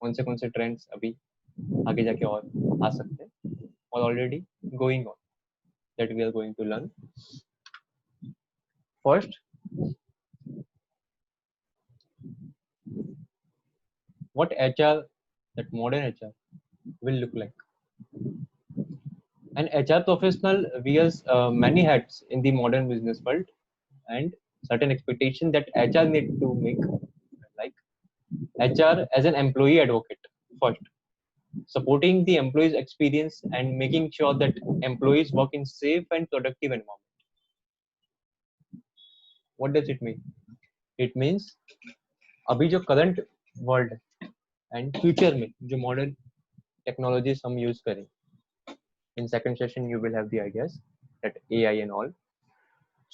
कौन से ट्रेंड्स अभी आगे जाके और आ सकते हैं और already going on that we are going to learn. First, what HR, that modern HR will look like. An HR professional wears many hats in the modern business world, and certain expectation that HR need to make, like HR as an employee advocate first, supporting the employees experience and making sure that employees work in safe and productive environment. What does it mean? It means अभी जो current world है and future में जो modern technologies हम use करें, in second session you will have the ideas that AI and all.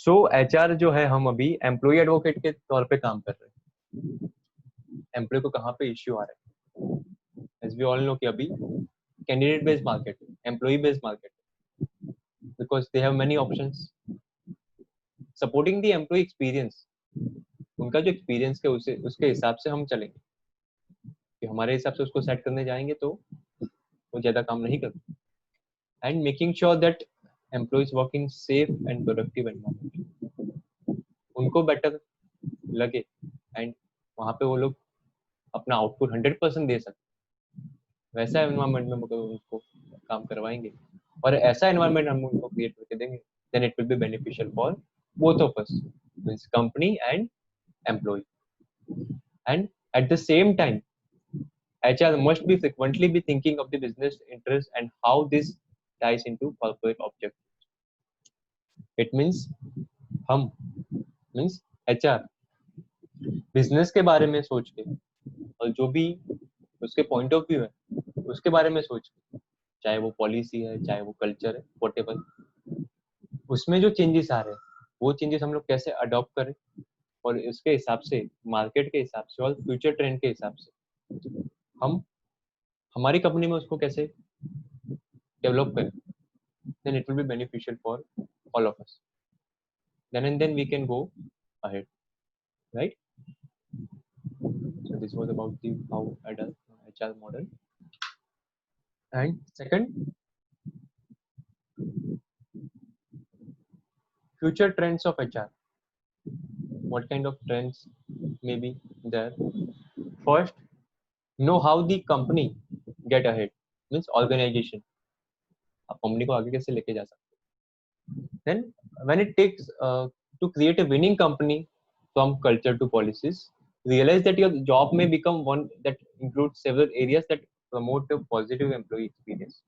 So HR जो है हम अभी employee advocate के तौर पे काम कर रहे हैं. Employee को कहाँ पे issue आ रहा है? As we all know कि अभी candidate based market, employee based market, because they have many options. Supporting the employee experience, उनका जो experience है उसके हिसाब से हम चलेंगे. कि हमारे हिसाब से उसको सेट करने जाएंगे तो वो ज्यादा काम नहीं करते. And making sure that employees work in safe and productive environment. उनको बेटर लगे एंड वहाँ पे वो लोग अपना आउटपुट 100% दे सकते. वैसा एनवायरनमेंट में अगर उनको काम करवाएंगे और ऐसा एनवायरनमेंट हम उनको क्रिएट करके देंगे, then it will be beneficial for both of us, means company and employee. And at the same time HR must be frequently be thinking of the business interest and how this ties into corporate objectives. It means हम means HR business के बारे में सोच के और जो भी उसके पॉइंट ऑफ व्यू है उसके बारे में सोच के, चाहे वो पॉलिसी है चाहे वो कल्चर है व्हाटएवर, उसमें जो चेंजेस आ रहे हैं वो चेंजेस हम लोग कैसे अडॉप्ट करें और इसके हिसाब से मार्केट के हिसाब से और फ्यूचर ट्रेंड के हिसाब से हम हमारी कंपनी में उसको कैसे डेवलप करें, then it will be beneficial for all of us. Then and then we can go ahead, right? So this was about the how adult HR model. And second, future trends of HR. What kind of trends may be there? First, know how the company get ahead, means organization. आप company को आगे कैसे लेके जा सकते हैं. Then when it takes to create a winning company from culture to policies, realize that your job may become one that includes several areas that promote a positive employee experience.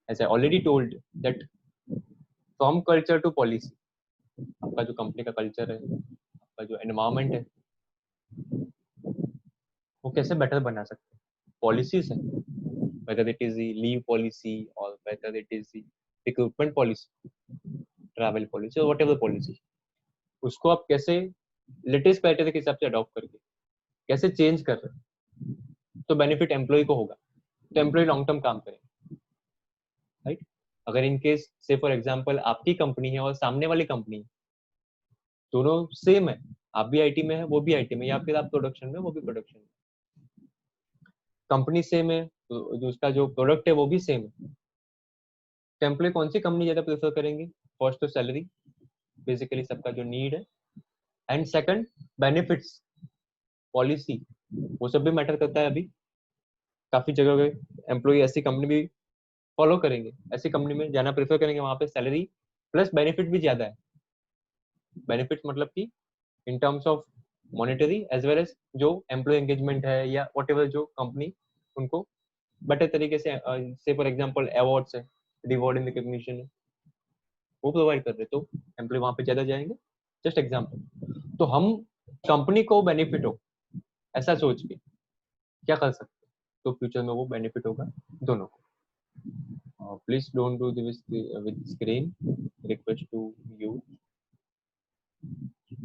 As I already told that from culture to policy, आपका जो company का culture है, आपका जो environment है, वो कैसे better बना सकते हैं. पॉलिसीज है, whether it is the leave policy or whether it is the recruitment policy, travel policy or whatever policy, उसको आप कैसे लेटेस्ट क्राइटेरिया के हिसाब से अडॉप्ट करके कैसे चेंज कर रहे हैं तो बेनिफिट एम्प्लॉय को होगा, तो एम्प्लॉय लॉन्ग टर्म काम करेंगे, राइट. अगर इन केस से फॉर एग्जांपल आपकी कंपनी है और सामने वाली कंपनी दोनों सेम है, आप भी आईटी में है वो भी आईटी में, या फिर आप प्रोडक्शन में वो भी प्रोडक्शन में, कंपनी सेम है तो जो उसका जो प्रोडक्ट है वो भी सेम है, तो एम्प्लॉय कौन सी कंपनी ज्यादा प्रेफर करेंगे. फर्स्ट तो सैलरी, बेसिकली सबका जो नीड है, एंड सेकंड बेनिफिट्स, पॉलिसी, वो सब भी मैटर करता है. अभी काफी जगह एम्प्लॉय ऐसी कंपनी भी फॉलो करेंगे, ऐसी कंपनी में जाना प्रेफर करेंगे वहां पे सैलरी प्लस बेनिफिट भी ज्यादा है. बेनिफिट्स मतलब कि in terms of monetary as well as जो एम्प्लॉय एंगेजमेंट है या व्हाटएवर जो कंपनी उनको बेटर तरीके से फॉर एग्जांपल अवार्ड्स है, रिवॉर्ड एंड रिकॉग्निशन है, वो प्रोवाइड कर रहे, तो एम्प्लॉय वहां पे ज्यादा जाएंगे. Just example. तो हम कंपनी को बेनिफिट हो ऐसा सोच के क्या कर सकते हैं, तो फ्यूचर में वो बेनिफिट होगा दोनों को. Please don't do this with screen, request to you,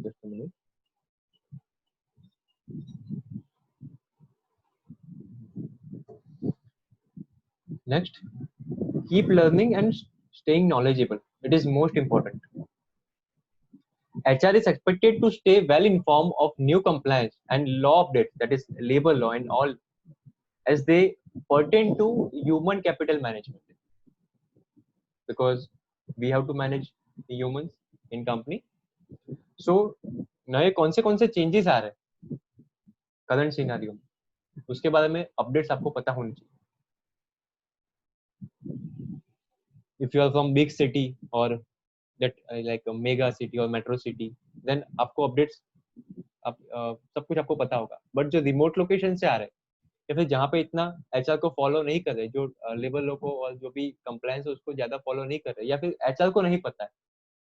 just a minute. Next, keep learning and staying knowledgeable. It is most important. HR is expected to stay well informed of new compliance and law updates, that is labor law and all, as they pertain to human capital management, because we have to manage the humans in company. So नए कौन से changes आ रहे हैं current scenario में, उसके बारे में updates आपको पता होनी चाहिए. If you are from big city or that like a mega city or metro city, then आपको अपडेट्स आप सब कुछ आपको पता होगा. बट जो रिमोट लोकेशन से आ रहे हैं या फिर जहाँ पे इतना एचआर को फॉलो नहीं कर रहे, जो लेबर लो को और जो भी कंप्लायंस है उसको ज्यादा फॉलो नहीं कर रहे, या फिर एचआर को नहीं पता है,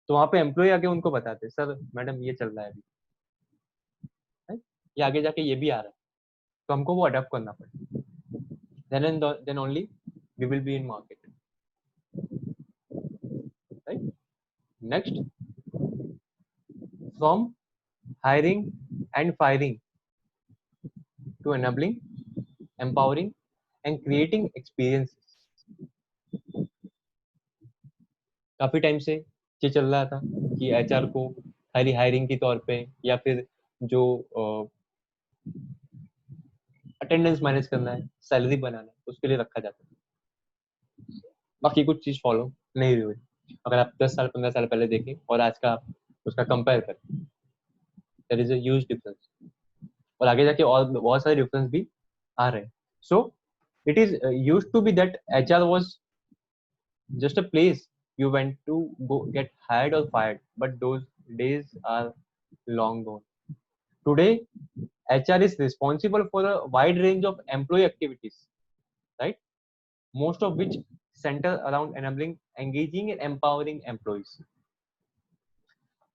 तो वहाँ पे एम्प्लॉय आके उनको बताते, सर मैडम ये चल रहा है अभी, है? ये आगे जाके ये भी आ रहा है, तो हमको वो अडॉप्ट करना पड़ेगा. then only we will be in market, right? Next, from hiring and firing to enabling, empowering and creating experiences. काफी टाइम से ये चल रहा था कि एचआर को खाली हायरिंग के तौर पे या फिर जो अटेंडेंस मैनेज करना है, सैलरी बनाना है, उसके लिए रखा जाता है. बाकी कुछ चीज फॉलो नहीं हुई. अगर आप 10 साल 15 साल पहले देखें और आज का उसका कंपेयर करें, there is a huge difference. और आगे जाके और बहुत सारे डिफरेंस भी आ रहे हैं. So it is used to be that HR was just a place you went to go get hired or fired, but those days are long gone. Today HR is responsible for a wide range of employee activities, right? Most of which center around enabling, engaging and empowering employees.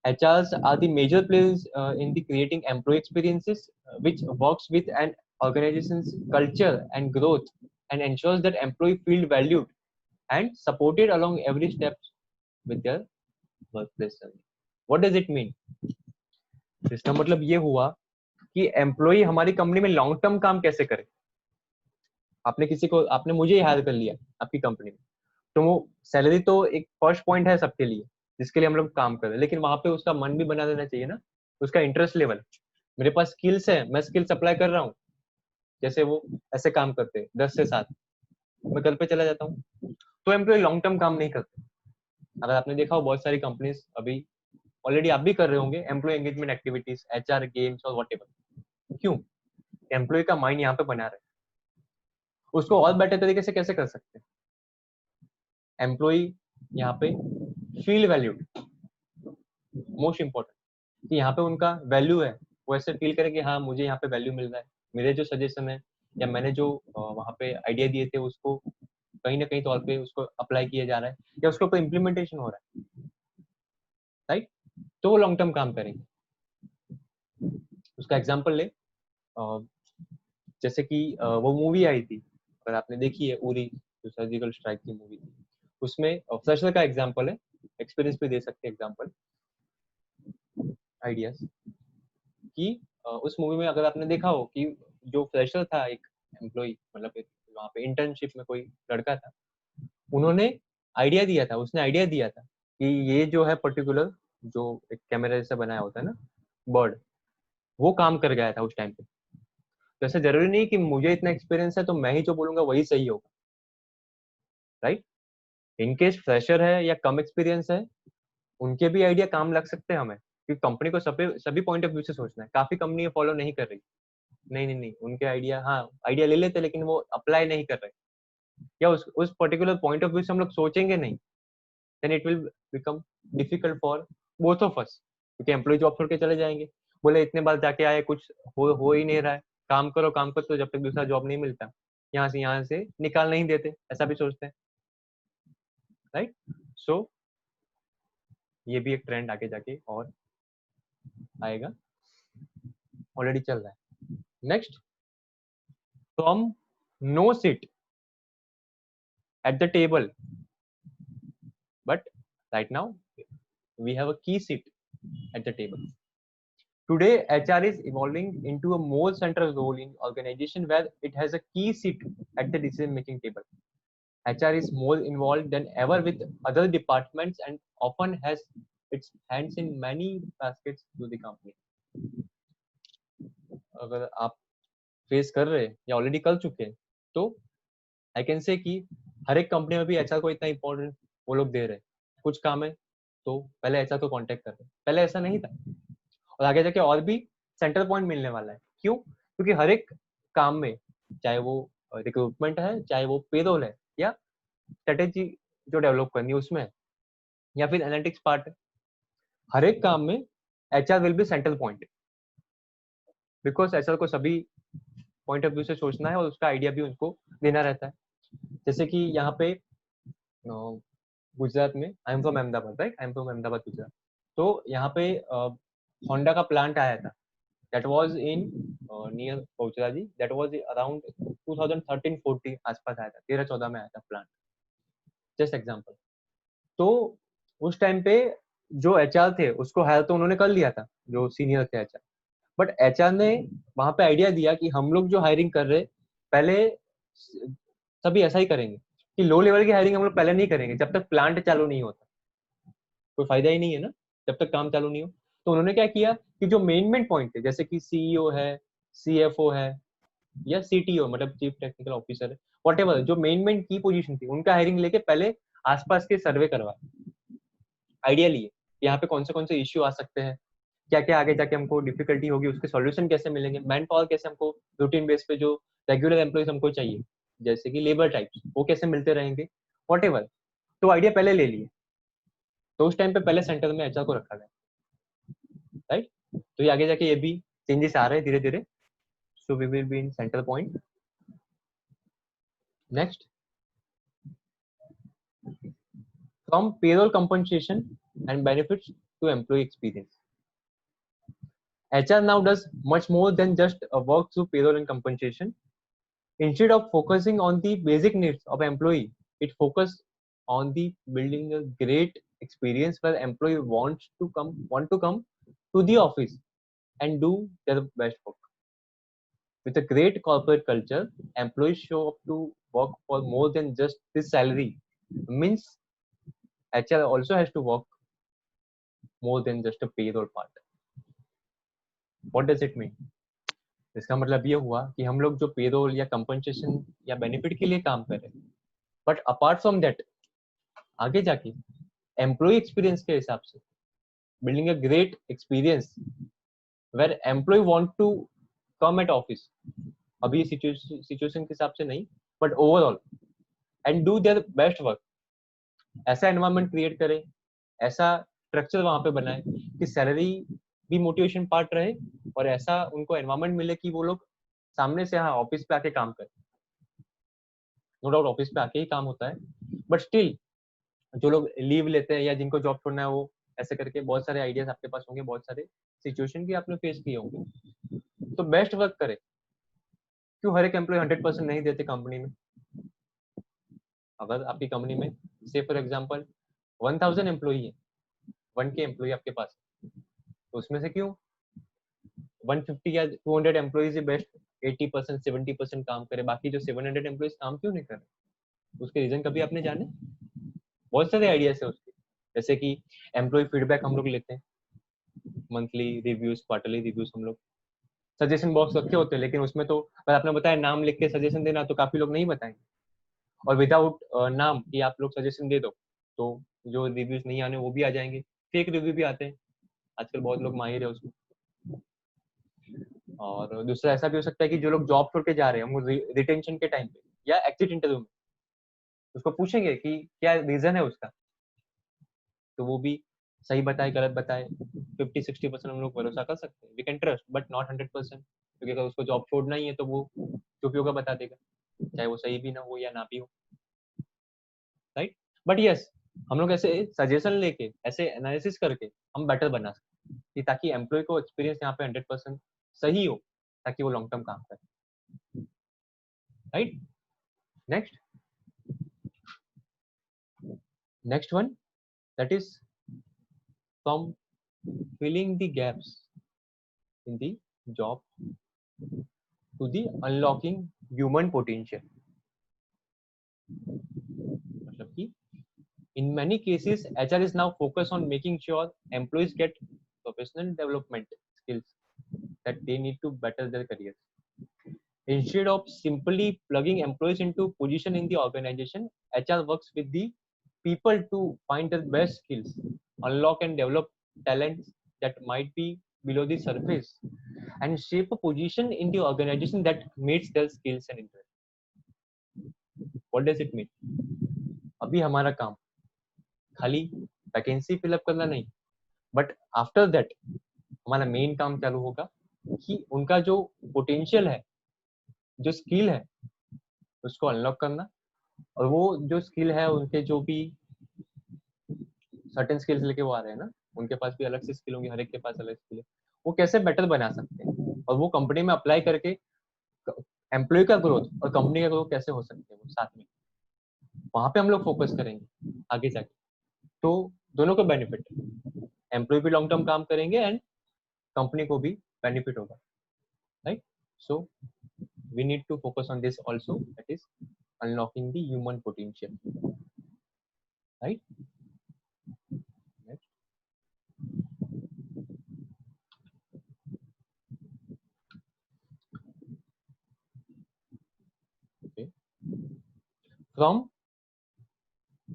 HRs are the major players in the creating employee experiences, which works with an organization's culture and growth and ensures that employee feel valued and supported along every step with their workplace journey. What does it mean? इसका मतलब ये हुआ कि employ हमारी company में long term काम कैसे करे. आपने मुझे हायर कर लिया आपकी कंपनी में, तो वो सैलरी तो एक फर्स्ट पॉइंट है सबके लिए जिसके लिए हम लोग काम कर रहे हैं, लेकिन वहां पे उसका मन भी बना देना चाहिए ना, उसका इंटरेस्ट लेवल. मेरे पास स्किल्स है, मैं स्किल्स अप्लाई कर रहा हूँ, जैसे वो ऐसे काम करते हैं 10 से 7, मैं घर पे चला जाता हूँ, तो एम्प्लॉय लॉन्ग टर्म काम नहीं करते. अगर आपने देखा हो बहुत सारी कंपनीज अभी ऑलरेडी आप भी कर रहे होंगे employee engagement activities, HR games और व्हाटएवर. क्यों? एम्प्लॉय का माइंड यहाँ पे बना रहे. उसको और बेटर तरीके से कैसे कर सकते हैं? एम्प्लॉय यहाँ पे फील वैल्यूड, मोस्ट इंपॉर्टेंट, कि यहाँ पे उनका वैल्यू है, वो ऐसे फील करे कि हाँ मुझे यहाँ पे वैल्यू मिल रहा है, मेरे जो सजेशन है या मैंने जो वहाँ पे आइडिया दिए थे उसको कहीं ना कहीं तौर पे उसको अप्लाई किया जा रहा है या उसके ऊपर इम्प्लीमेंटेशन हो रहा है, राइट? तो वो लॉन्ग टर्म काम करेंगे. उसका एग्जांपल ले, जैसे कि वो मूवी आई थी, अगर आपने देखी है, उरी, जो सर्जिकल स्ट्राइक की मूवी थी, उसमें फ्रेशर का एग्जांपल है, एक्सपीरियंस भी दे सकते हैं एग्जांपल, आइडियाज कि उस मूवी में अगर आपने देखा हो कि जो फ्रेशर था, एक एम्प्लॉय, मतलब वहाँ पे इंटर्नशिप में कोई लड़का था, उन्होंने आइडिया दिया था, उसने आइडिया दिया था कि ये जो है पर्टिकुलर जो एक कैमरा जैसा बनाया होता है ना बर्ड, वो काम कर गया था उस टाइम पे. तो ऐसा जरूरी नहीं कि मुझे इतना एक्सपीरियंस है तो मैं ही जो बोलूंगा वही सही होगा, राइट? इनकेस फ्रेशर है या कम एक्सपीरियंस है, उनके भी आइडिया काम लग सकते हैं हमें, क्योंकि कंपनी को सभी पॉइंट ऑफ व्यू से सोचना है. काफी कंपनी फॉलो नहीं कर रही, नहीं, उनके आइडिया, हाँ आइडिया ले लेते लेकिन वो अप्लाई नहीं कर रहे, या उस पर्टिकुलर पॉइंट ऑफ व्यू से हम लोग सोचेंगे नहीं, then it will become difficult for both of us, क्योंकि एम्प्लॉय जॉब छोड़ के चले जाएंगे, बोले इतने बार जाके आए, कुछ हो ही नहीं रहा है, काम करो तो जब तक दूसरा जॉब नहीं मिलता यहाँ से निकाल नहीं देते, ऐसा भी सोचते हैं, राइट? सो ये भी एक ट्रेंड आगे जाके और आएगा, ऑलरेडी चल रहा है. Next, from no seat at the table, but right now we have a key seat at the table. Today HR is evolving into a more central role in organization where it has a key seat at the decision making table. HR is more involved than ever with other departments and often has its hands in many baskets to the company. अगर आप face कर रहे हैं या already कर चुके हैं तो आई कैन से कि हर एक कंपनी में भी एचआर को इतना इंपॉर्टेंट वो लोग दे रहे हैं. कुछ काम है तो पहले एचआर को कांटेक्ट कर रहे हैं. पहले ऐसा नहीं था और आगे जाके और भी सेंटर पॉइंट मिलने वाला है. क्यों? क्योंकि हर एक काम में, चाहे वो रिक्रूटमेंट है, चाहे वो पेरोल है, या स्ट्रेटेजी जो डेवलप करनी है उसमें, या फिर एनालिटिक्स पार्ट है, हर एक काम में HR will be central point. Because HR को सभी पॉइंट ऑफ व्यू से सोचना है और उसका आइडिया भी उनको देना रहता है. जैसे कि यहाँ पे गुजरात में, I am from Ahmedabad, right, I am from Ahmedabad Gujarat. तो यहाँ पे होंडा का प्लांट आया था. That was in near Becharaji. That was around 2013-14 आसपास आया था, 13-14 में आया था प्लांट. Just example. तो उस टाइम पे जो एचआर थे उसको हायर तो उन्होंने कर लिया था, जो सीनियर थे एचआर. बट एचआर ने वहां पे आइडिया दिया कि हम लोग जो हायरिंग कर रहे पहले सभी ऐसा ही करेंगे कि लो लेवल की हायरिंग हम लोग पहले नहीं करेंगे जब तक प्लांट चालू नहीं होता. कोई फायदा ही नहीं है ना जब तक काम चालू नहीं हो. तो उन्होंने क्या किया कि जो मेन पॉइंट है, जैसे कि सीईओ है, सीएफओ है, या सीटीओ मतलब चीफ टेक्निकल ऑफिसर है, व्हाटएवर, जो मेन की पोजीशन थी उनका हायरिंग लेके पहले आसपास के सर्वे करवाए. आइडिया लिए यहाँ पे कौन से इश्यू आ सकते हैं, क्या क्या आगे जाके हमको डिफिकल्टी होगी, उसके सॉल्यूशन कैसे मिलेंगे, मैन पावर कैसे हमको रूटीन बेस पे जो रेगुलर एम्प्लॉइज हमको चाहिए, जैसे कि लेबर टाइप्स, वो कैसे मिलते रहेंगे, व्हाटएवर. तो आइडिया पहले ले लिए. तो उस टाइम पे पहले सेंटर में एचआर को रखा गया, राइट. तो ये आगे जाके ये भी चेंजेस आ रहे हैं धीरे धीरे. So we will be in centre point. Next, from payroll compensation and benefits to employee experience. HR now does much more than just work through payroll and compensation. Instead of focusing on the basic needs of employee, it focuses on the building a great experience where employee want to come to the office and do their best work. With a great corporate culture, employees show up to work for more than just this salary. Means HR also has to work more than just a payroll part. What does it mean? इसका मतलब ये हुआ कि हम लोग जो payroll या compensation या बेनिफिट के लिए काम कर रहे हैं, बट अपार्ट फ्रॉम दैट आगे जाके एम्प्लॉय एक्सपीरियंस के हिसाब से building a great experience where employee want to come at office. अभी सिचुएशन के हिसाब से नहीं, but overall and do their best work. ऐसा एनवायरनमेंट क्रिएट करें, ऐसा स्ट्रक्चर वहां पे बनाए कि सैलरी भी मोटिवेशन पार्ट रहे और ऐसा उनको एनवायरनमेंट मिले कि वो लोग सामने से हाँ ऑफिस पे आके काम करें. नो डाउट ऑफिस पे आके ही काम होता है, बट स्टिल जो लोग लीव लेते हैं या जिनको जॉब छोड़ना है वो ऐसे करके बहुत सारे आइडियाज आपके पास होंगे, बहुत सारे सिचुएशन भी आपने फेस किए होंगे. तो बेस्ट वर्क करे. क्यों हर एक एम्प्लॉय 100% नहीं देते कंपनी में. अगर आपकी कंपनी में से फॉर एग्जांपल 1000 एम्प्लॉई है, 1K एम्प्लॉई आपके पास, तो उसमें से क्यों 150 या 200 एम्प्लॉइज बेस्ट 80% 70% काम करे, बाकी जो 700 एम्प्लॉइज काम क्यों नहीं कर रहे? उसके रीजन कभी आपने जाने? बहुत सारे आइडियाज है उसके. जैसे कि एम्प्लॉय फीडबैक हम लोग लेते हैं, मंथली रिव्यूज, क्वार्टरली रिव्यूज, हम लोग सजेशन बॉक्स रखे होते हैं, लेकिन उसमें तो अगर आपने बताया नाम लिख के सजेशन देना तो काफी लोग नहीं बताएंगे. और विदाउट नाम कि आप लोग सजेशन दे दो तो जो रिव्यूज नहीं आने वो भी आ जाएंगे. फेक रिव्यू भी आते हैं आजकल, बहुत लोग माहिर है उसमें. और दूसरा ऐसा भी हो सकता है कि जो लोग जॉब छोड़ के जा रहे हैं हम रिटेंशन के टाइम पे या एग्जिट इंटरव्यू में उसको पूछेंगे कि क्या रीजन है उसका, तो वो भी सही बताए गलत बताए 50-60% हम लोग भरोसा कर सकते हैं. We can trust but not 100%, क्योंकि अगर उसको जॉब छोड़ना ही है तो वो जो भी होगा बता देगा, चाहे वो सही भी ना हो या ना भी हो, राइट. बट यस, हम लोग ऐसे सजेशन लेके ऐसे एनालिसिस करके हम बेटर बना सकते हैं कि ताकि एम्प्लॉय को एक्सपीरियंस यहाँ पे 100% सही हो, ताकि वो लॉन्ग टर्म काम करे, right. Next one, that is from filling the gaps in the job to the unlocking human potential. मतलब कि In many cases, HR is now focused on making sure employees get professional development skills that they need to better their careers. Instead of simply plugging employees into position in the organization, HR works with the people to find their best skills, unlock and develop talents that might be below the surface, and shape a position in the organization that meets their skills and interests. What does it mean? अभी हमारा काम खाली vacancy fill up करना नहीं, but after that हमारा main काम चालू होगा कि उनका जो पोटेंशियल है, जो स्किल है, उसको अनलॉक करना, और वो जो स्किल है उनके जो भी सर्टेन स्किल्स लेके वो आ रहे हैं ना, उनके पास भी अलग से स्किल होंगे, हर एक के पास अलग स्किल है, वो कैसे बेटर बना सकते हैं और वो कंपनी में अप्लाई करके एम्प्लॉय का ग्रोथ और कंपनी का ग्रोथ कैसे हो सकते हैं वो साथ में, वहां पे हम लोग फोकस करेंगे आगे जाके। तो दोनों को बेनिफिट, एम्प्लॉय भी लॉन्ग टर्म काम करेंगे एंड कंपनी को भी बेनिफिट होगा, right? So we need to focus on this also, that is unlocking the human potential, right? From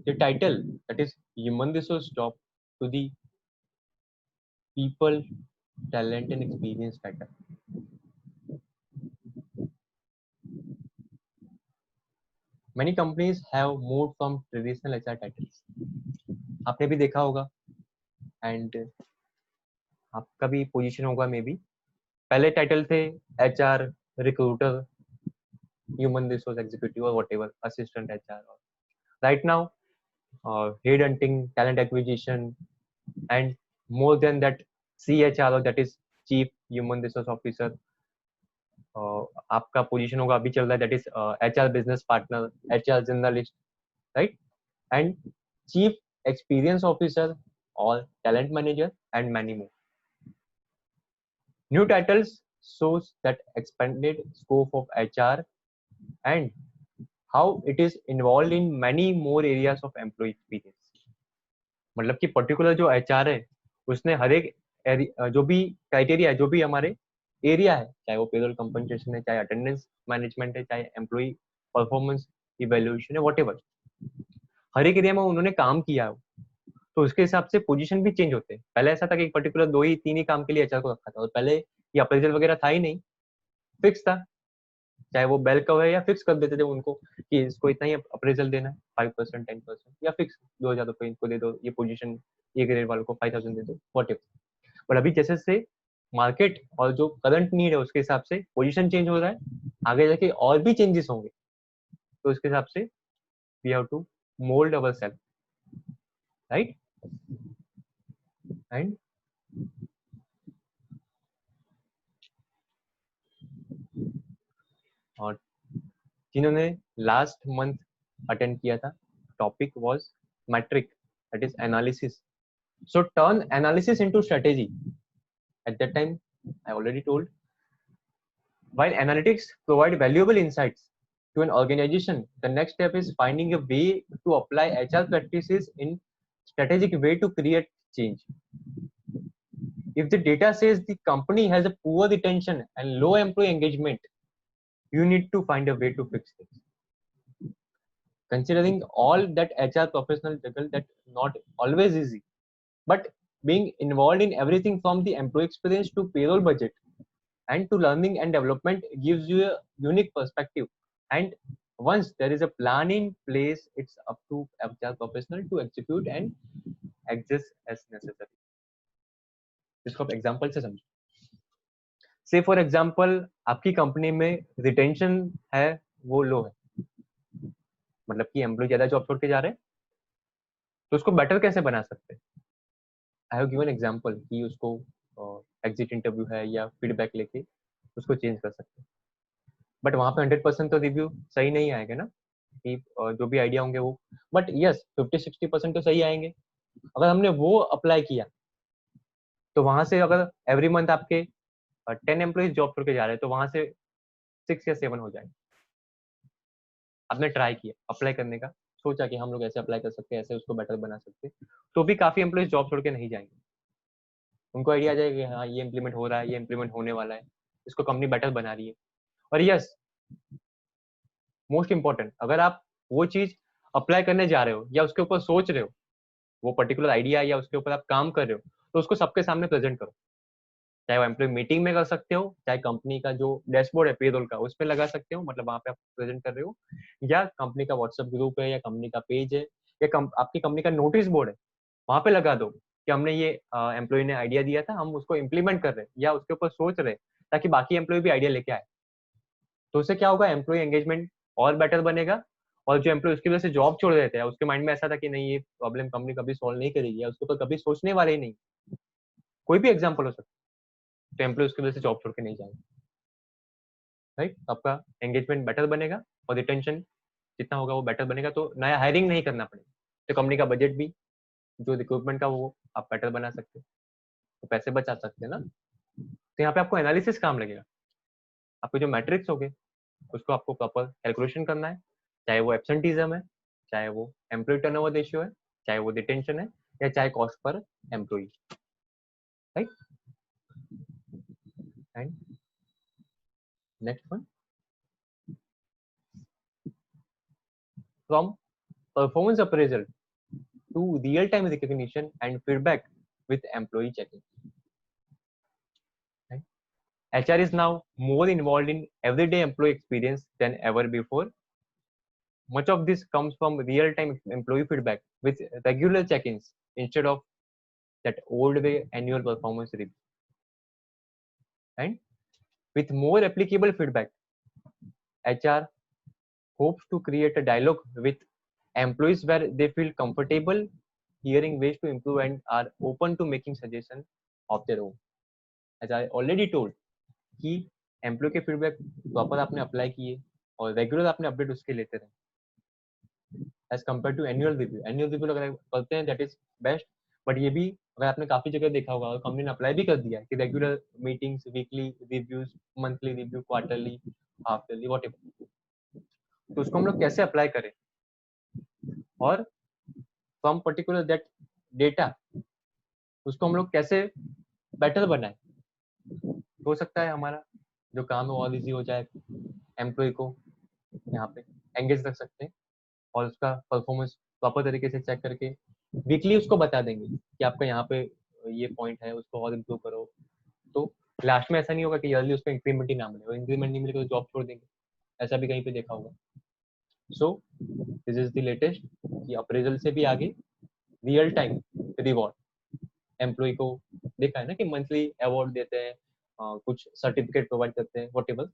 the title, that is human resource job, to the people, talent and experience factor. Many companies have moved from traditional HR titles. आपने भी देखा होगा and आपका भी position होगा may be, पहले title थे HR, recruiter, human resource executive और व्हाटएवर, असिस्टेंट HR, और right now head hunting, talent acquisition, and more than that CHRO, that is Chief Human Resource Officer. आपका पोजीशन होगा अभी चल रहा है that is HR business partner, HR journalist, right? And chief experience officer और talent manager and many more. New titles shows that expanded scope of HR and how it is involved in many more areas of employee experience. मतलब कि particular जो HR है उसने हर एक जो भी criteria है, जो भी हमारे एरिया है, चाहे वो पेरोल कंपनसेशन है, चाहे अटेंडेंस मैनेजमेंट है, चाहे एम्प्लॉई परफॉर्मेंस इवैल्यूएशन है, व्हाटएवर, हर एक एरिया में उन्होंने काम किया है, तो उसके हिसाब से पोजीशन भी चेंज होते हैं. पहले ऐसा था कि पर्टिकुलर 2 ही 3 ही काम के लिए एचआर को रखा था, और पहले ये अप्रेजल वगैरह था ही नहीं, फिक्स था, चाहे वो बेल कव है या फिक्स कर देते थे उनको कि इसको इतना ही अप्रेजल देना है, 5% 10%, या फिक्स 2000 रुपए इनको दे दो, ये पोजीशन ये ग्रेड वालों को 5000 दे दो, व्हाटएवर. बट अभी जैसे से मार्केट और जो करंट नीड है उसके हिसाब से पोजीशन चेंज हो रहा है, आगे जाके और भी चेंजेस होंगे, तो उसके हिसाब से we have to mould ourselves, right? And और जिन्होंने लास्ट मंथ अटेंड किया था, topic was metric, that is analysis. So turn analysis into strategy. At that time I already told, while analytics provide valuable insights to an organization, the next step is finding a way to apply HR practices in strategic way to create change. If the data says the company has a poor retention and low employee engagement, you need to find a way to fix this. Considering all that HR professional juggle, that not always easy, but being involved in everything from the employee experience to payroll budget and to learning and development gives you a unique perspective. And once there is a plan in place, it's up to HR professional to execute and adjust as necessary. इसको आप example से समझो. से for example आपकी company में retention है वो लो है, मतलब कि एम्प्लॉय ज्यादा जॉब छोड़ के जा रहे हैं, तो उसको बेटर कैसे बना सकते हैं. आई हैव गिवन एग्जांपल कि उसको एग्जिट इंटरव्यू है या फीडबैक लेके उसको चेंज कर सकते हैं, बट वहां पे 100% तो रिव्यू सही नहीं आएगा ना, कि जो भी आइडिया होंगे वो, बट यस 50-60% तो सही आएंगे. अगर हमने वो अप्लाई किया तो वहां से अगर एवरी मंथ आपके 10 एम्प्लॉइज जॉब छोड़ के जा रहे हैं, तो वहां से 6 या 7 हो जाएंगे. आपने ट्राई किया अप्लाई करने का, सोचा कि हम लोग ऐसे अप्लाई कर सकते हैं, ऐसे उसको बेटर बना सकते हैं, तो भी काफी एम्प्लॉइज जॉब छोड़ के नहीं जाएंगे। उनको आइडिया आ जाएगा कि हाँ ये इम्प्लीमेंट हो रहा है, ये इम्प्लीमेंट होने वाला है, इसको कंपनी बेटर बना रही है। और यस, मोस्ट इंपॉर्टेंट, अगर आप वो चीज अप्लाई करने जा रहे हो या उसके ऊपर सोच रहे हो, वो पर्टिकुलर आइडिया या उसके ऊपर आप काम कर रहे हो, तो उसको सबके सामने प्रेजेंट करो। चाहे वो एम्प्लॉय मीटिंग में कर सकते हो, चाहे कंपनी का जो डैशबोर्ड है पेरोल का उसमें लगा सकते हो, मतलब वहां पे आप प्रेजेंट कर रहे हो, या कंपनी का व्हाट्सएप ग्रुप है या कंपनी का पेज है या आपकी कंपनी का नोटिस बोर्ड है, वहां पे लगा दो कि हमने ये एम्प्लॉय ने आइडिया दिया था, हम उसको इम्प्लीमेंट कर रहे हैं या उसके ऊपर सोच रहे हैं, ताकि बाकी एम्प्लॉय भी आइडिया लेके आए। तो उससे क्या होगा, एम्प्लॉय एंगेजमेंट और बेटर बनेगा। और जो एम्प्लॉय उसकी वजह से जॉब छोड़ देते हैं, उसके माइंड में ऐसा था कि नहीं ये प्रॉब्लम कंपनी कभी सॉल्व नहीं करेगी या उसके ऊपर कभी सोचने वाले ही नहीं, कोई भी एग्जाम्पल हो सकता है, तो एम्प्लॉय उसकी वजह से जॉब छोड़ के नहीं जाएंगे। राइट, आपका एंगेजमेंट बेटर बनेगा और रिटेंशन जितना होगा वो बेटर बनेगा, तो नया हायरिंग नहीं करना पड़ेगा, तो कंपनी का बजट भी जो रिक्रूटमेंट का वो आप बेटर बना सकते हैं, तो पैसे बचा सकते हैं ना। तो यहाँ पे आपको एनालिसिस काम लगेगा, आपके जो मैट्रिक्स हो गए उसको आपको प्रॉपर कैलकुलेशन करना है, चाहे वो एब्सेंटीजम है, चाहे वो एम्प्लॉय टर्नओवर रेशियो है, चाहे वो रिटेंशन है, या चाहे कॉस्ट पर employee. Right, and next one, from performance appraisal to real-time recognition and feedback with employee checking. Right? HR is now more involved in everyday employee experience than ever before. Much of this comes from real-time employee feedback with regular check-ins instead of that old way annual performance review. And with more applicable feedback, HR hopes to create a dialogue with employees where they feel comfortable hearing ways to improve and are open to making suggestions of their own. As I already told, कि employee के feedback proper आपने apply किए और regular आपने update उसके लेते रहे, as compare to annual review. Annual review अगर करते हैं दैट इज बेस्ट, बट ये भी अगर आपने काफी जगह देखा होगा और कंपनी ने अप्लाई भी कर दिया कि regular meetings, weekly reviews, monthly review, quarterly, half yearly, whatever, तो उसको हम लोग कैसे अप्लाई करें और फ्रॉम पर्टिकुलर दैट डेटा उसको हम लोग कैसे बेटर बनाए, हो सकता है हमारा जो काम है और इजी हो जाए, एम्प्लॉय को यहाँ पे एंगेज रख सकते हैं और उसका परफॉर्मेंस प्रॉपर तरीके से चेक करके वीकली उसको बता देंगे कि आपका यहाँ पे ये पॉइंट है, उसको और इम्प्रूव करो। तो लास्ट में ऐसा नहीं होगा कि ईयरली उसको इंक्रीमेंट ही ना मिले, और इंक्रीमेंट नहीं मिलेगा तो जॉब छोड़ देंगे, ऐसा भी कहीं पे देखा होगा। So this is the latest कि अप्रेजल से भी आगे रियल टाइम रिवॉर्ड एम्प्लॉय को देखा है ना कि मंथली अवार्ड देते हैं, कुछ सर्टिफिकेट प्रोवाइड करते हैं, व्हाटएवर,